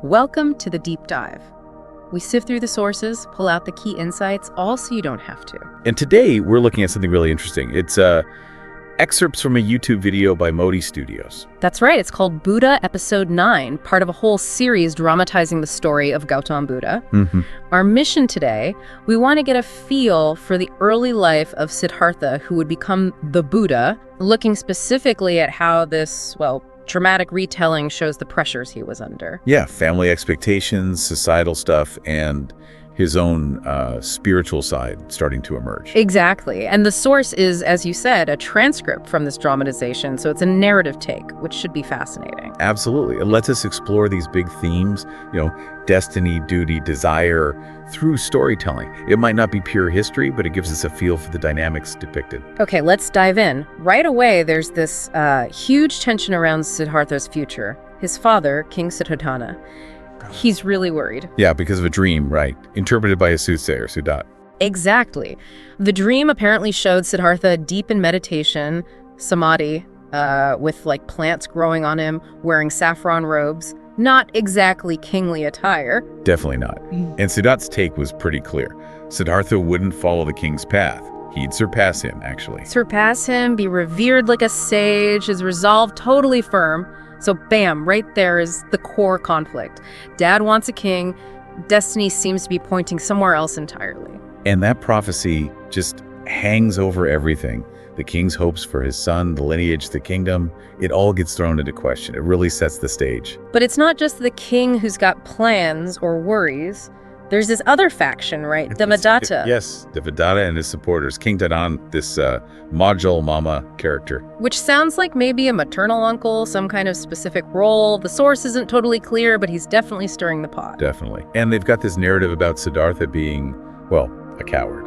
Welcome to the deep dive. We sift through the sources, pull out the key insights, all so you don't have to. And today we're looking at something really interesting. It's excerpts from a YouTube video by Modi Studios. That's right, it's called Buddha Episode 9, part of a whole series dramatizing the story of Gautama Buddha. Our mission today, we want to get a feel for the early life of Siddhartha, who would become the Buddha, looking specifically at how this, dramatic retelling shows the pressures he was under. Yeah, family expectations, societal stuff, and his own spiritual side starting to emerge. Exactly. And the source is, as you said, a transcript from this dramatization, so it's a narrative take, which should be fascinating. Absolutely. It lets us explore these big themes, destiny, duty, desire, through storytelling. It might not be pure history, but it gives us a feel for the dynamics depicted. Okay, let's dive in. Right away, there's this huge tension around Siddhartha's future. His father, King Siddhartha, he's really worried. Yeah, because of a dream, right? Interpreted by a soothsayer, Siddhartha. Exactly. The dream apparently showed Siddhartha deep in meditation, samadhi, with plants growing on him, wearing saffron robes. Not exactly kingly attire. Definitely not. And Siddhartha's take was pretty clear. Siddhartha wouldn't follow the king's path. He'd surpass him, actually. Surpass him, be revered like a sage, his resolve totally firm. So bam, right there is the core conflict. Dad wants a king, destiny seems to be pointing somewhere else entirely. And that prophecy just hangs over everything. The king's hopes for his son, the lineage, the kingdom, it all gets thrown into question. It really sets the stage. But it's not just the king who's got plans or worries. There's this other faction, right? Devadatta. Yes, Devadatta and his supporters. King Dadan, this module mama character. Which sounds like maybe a maternal uncle, some kind of specific role. The source isn't totally clear, but he's definitely stirring the pot. Definitely. And they've got this narrative about Siddhartha being, a coward.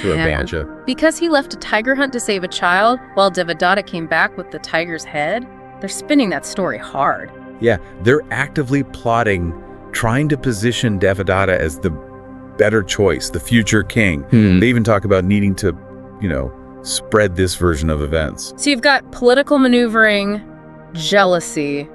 Through a banja. Because he left a tiger hunt to save a child, while Devadatta came back with the tiger's head, they're spinning that story hard. Yeah, they're actively plotting, trying to position Devadatta as the better choice, the future king. They even talk about needing to, spread this version of events. So you've got political maneuvering, jealousy.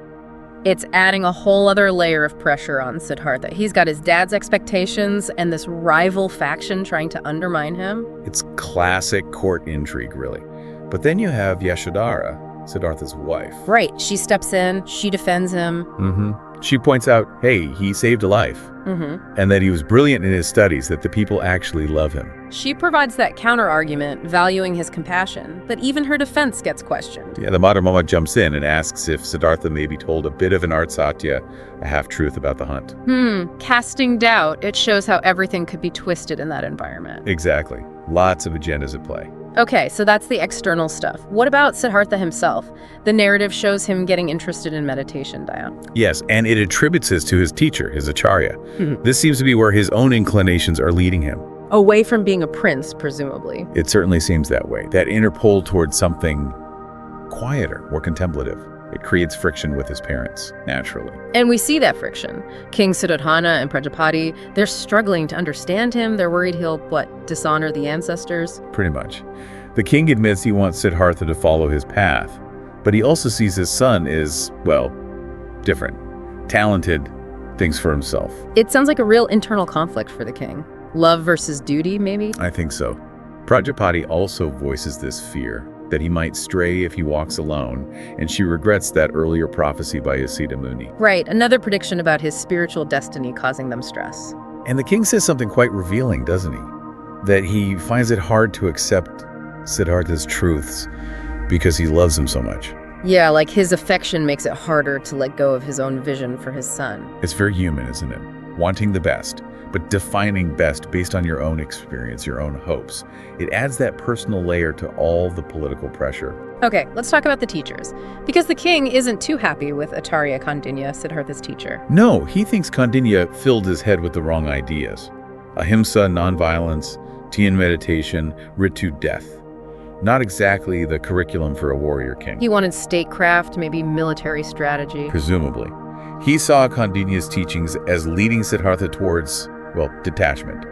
It's adding a whole other layer of pressure on Siddhartha. He's got his dad's expectations and this rival faction trying to undermine him. It's classic court intrigue, really. But then you have Yashodhara, Siddhartha's wife. Right. She steps in. She defends him. She points out, hey, he saved a life. And that he was brilliant in his studies, that the people actually love him. She provides that counter-argument, valuing his compassion, but even her defense gets questioned. Yeah, the modern mama jumps in and asks if Siddhartha maybe told a bit of an art satya, a half-truth about the hunt. Casting doubt, it shows how everything could be twisted in that environment. Exactly. Lots of agendas at play. Okay, so that's the external stuff. What about Siddhartha himself? The narrative shows him getting interested in meditation, Diane. Yes, and it attributes this to his teacher, his acharya. This seems to be where his own inclinations are leading him. Away from being a prince, presumably. It certainly seems that way. That inner pull towards something quieter, more contemplative. It creates friction with his parents, naturally. And we see that friction. King Siddhartha and Prajapati, they're struggling to understand him. They're worried he'll, dishonor the ancestors? Pretty much. The king admits he wants Siddhartha to follow his path, but he also sees his son as, different, talented, thinks for himself. It sounds like a real internal conflict for the king. Love versus duty, maybe? I think so. Prajapati also voices this fear that he might stray if he walks alone, and she regrets that earlier prophecy by Asita Muni. Right, another prediction about his spiritual destiny causing them stress. And the king says something quite revealing, doesn't he? That he finds it hard to accept Siddhartha's truths because he loves him so much. Yeah, like his affection makes it harder to let go of his own vision for his son. It's very human, isn't it? Wanting the best, but defining best based on your own experience, your own hopes. It adds that personal layer to all the political pressure. Okay, let's talk about the teachers. Because the king isn't too happy with Acharya Kondanna, Siddhartha's teacher. No, he thinks Kondanna filled his head with the wrong ideas. Ahimsa, nonviolence, Tian meditation, Ritu, death. Not exactly the curriculum for a warrior king. He wanted statecraft, maybe military strategy. Presumably. He saw Kondanna's teachings as leading Siddhartha towards, detachment,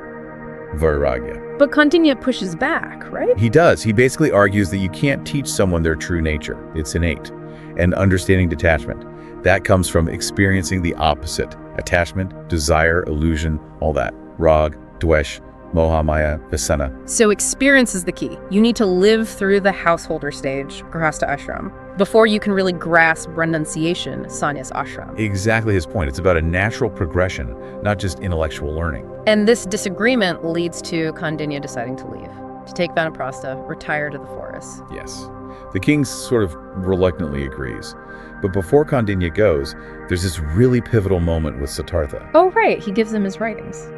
vairagya. But Kondanna pushes back, right? He does. He basically argues that you can't teach someone their true nature. It's innate. And understanding detachment. That comes from experiencing the opposite: attachment, desire, illusion, all that. Rag, dvesh, moha, maya, vasana. So experience is the key. You need to live through the householder stage, grahastha ashram, before you can really grasp renunciation, sannyas ashram. Exactly his point. It's about a natural progression, not just intellectual learning. And this disagreement leads to Kondanna deciding to leave, to take vanaprastha, retire to the forest. Yes. The king sort of reluctantly agrees. But before Kondanna goes, there's this really pivotal moment with Siddhartha. Oh, right. He gives him his writings.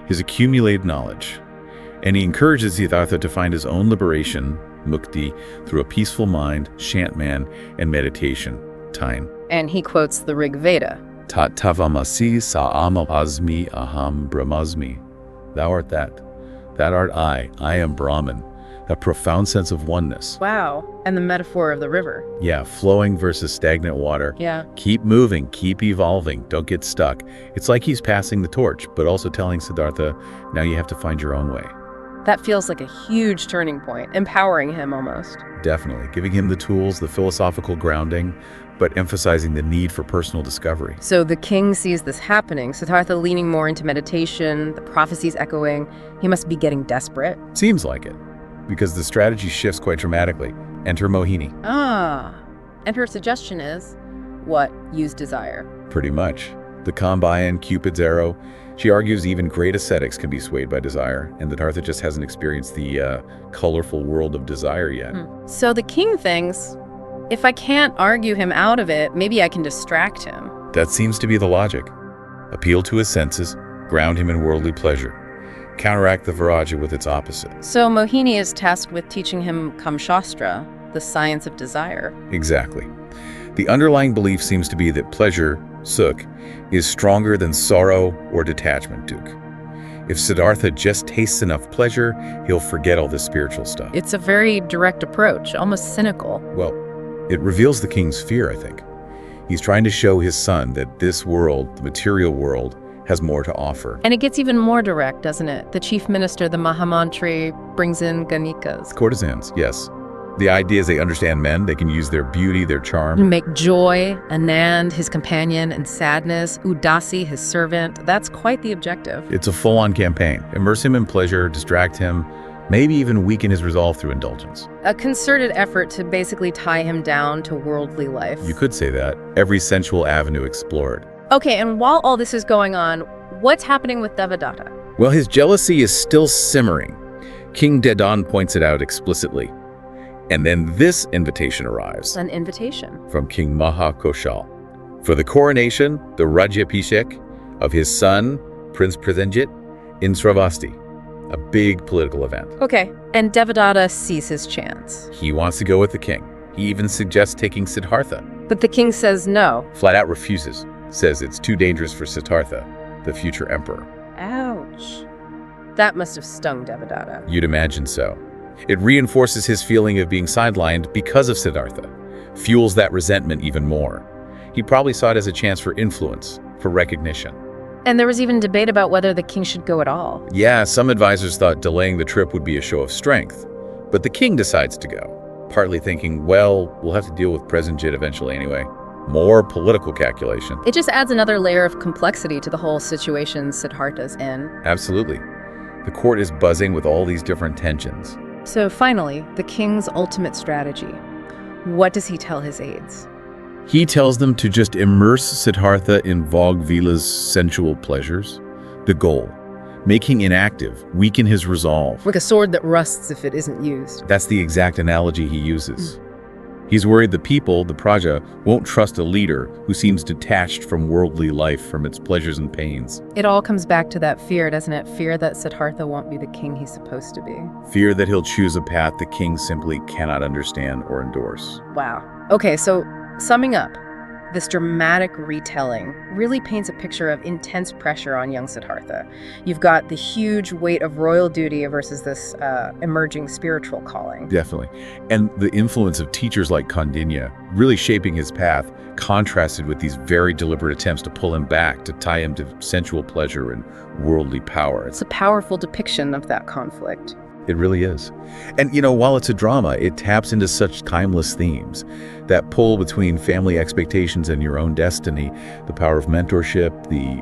His accumulated knowledge. And he encourages Siddhartha to find his own liberation, mukti, through a peaceful mind, shantman, and meditation, time. And he quotes the Rig Veda. Tat tavamasi sa'ama asmi aham brahmasmi. Thou art that. That art I am Brahman. That profound sense of oneness. Wow. And the metaphor of the river. Yeah, flowing versus stagnant water. Yeah. Keep moving, keep evolving, don't get stuck. It's like he's passing the torch, but also telling Siddhartha, now you have to find your own way. That feels like a huge turning point, empowering him almost. Definitely, giving him the tools, the philosophical grounding, but emphasizing the need for personal discovery. So the king sees this happening, Siddhartha leaning more into meditation, the prophecies echoing. He must be getting desperate. Seems like it, because the strategy shifts quite dramatically. Enter Mohini. And her suggestion is, what? Use desire. Pretty much. The Kambayan, Cupid's arrow. She argues even great ascetics can be swayed by desire, and that Siddhartha just hasn't experienced the colorful world of desire yet. So the king thinks, if I can't argue him out of it, maybe I can distract him. That seems to be the logic. Appeal to his senses, ground him in worldly pleasure. Counteract the viraja with its opposite. So Mohini is tasked with teaching him Kamshastra, the science of desire. Exactly. The underlying belief seems to be that pleasure, sukh, is stronger than sorrow or detachment, dukh. If Siddhartha just tastes enough pleasure, he'll forget all this spiritual stuff. It's a very direct approach, almost cynical. Well, it reveals the king's fear, I think. He's trying to show his son that this world, the material world, has more to offer. And it gets even more direct, doesn't it? The chief minister, the Mahamantri, brings in Ganikas. Courtesans, yes. The idea is they understand men, they can use their beauty, their charm. Make joy, Anand, his companion, and sadness, Udasi, his servant. That's quite the objective. It's a full-on campaign. Immerse him in pleasure, distract him, maybe even weaken his resolve through indulgence. A concerted effort to basically tie him down to worldly life. You could say that. Every sensual avenue explored. Okay, and while all this is going on, what's happening with Devadatta? Well, his jealousy is still simmering. King Dedan points it out explicitly. And then this invitation arrives. An invitation. From King Mahakoshal. For the coronation, the Rajyabhishek, of his son, Prince Prasenjit, in Sravasti. A big political event. Okay, and Devadatta sees his chance. He wants to go with the king. He even suggests taking Siddhartha. But the king says no. Flat out refuses. Says it's too dangerous for Siddhartha, the future emperor. Ouch. That must have stung Devadatta. You'd imagine so. It reinforces his feeling of being sidelined because of Siddhartha, fuels that resentment even more. He probably saw it as a chance for influence, for recognition. And there was even debate about whether the king should go at all. Yeah, some advisors thought delaying the trip would be a show of strength, but the king decides to go, partly thinking, well, we'll have to deal with Prasenjit eventually anyway. More political calculation. It just adds another layer of complexity to the whole situation Siddhartha's in. Absolutely. The court is buzzing with all these different tensions. So finally, the king's ultimate strategy. What does he tell his aides? He tells them to just immerse Siddhartha in Vaugvila's sensual pleasures. The goal, making inactive, weaken his resolve. Like a sword that rusts if it isn't used. That's the exact analogy he uses. He's worried the people, the Praja, won't trust a leader who seems detached from worldly life, from its pleasures and pains. It all comes back to that fear, doesn't it? Fear that Siddhartha won't be the king he's supposed to be. Fear that he'll choose a path the king simply cannot understand or endorse. Wow. Okay, so summing up, this dramatic retelling really paints a picture of intense pressure on young Siddhartha. You've got the huge weight of royal duty versus this emerging spiritual calling. Definitely. And the influence of teachers like Kondanna really shaping his path, contrasted with these very deliberate attempts to pull him back, to tie him to sensual pleasure and worldly power. It's a powerful depiction of that conflict. It really is. And, while it's a drama, it taps into such timeless themes. That pull between family expectations and your own destiny, the power of mentorship, the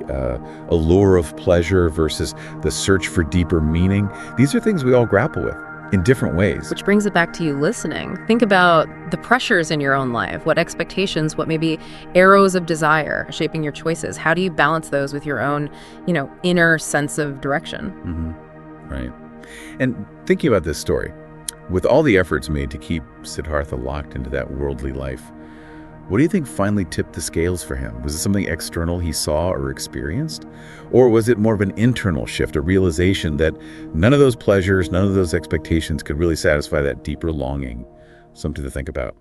allure of pleasure versus the search for deeper meaning. These are things we all grapple with in different ways. Which brings it back to you listening. Think about the pressures in your own life, what expectations, what maybe arrows of desire shaping your choices. How do you balance those with your own, inner sense of direction? Right. And thinking about this story, with all the efforts made to keep Siddhartha locked into that worldly life, what do you think finally tipped the scales for him? Was it something external he saw or experienced? Or was it more of an internal shift, a realization that none of those pleasures, none of those expectations could really satisfy that deeper longing? Something to think about.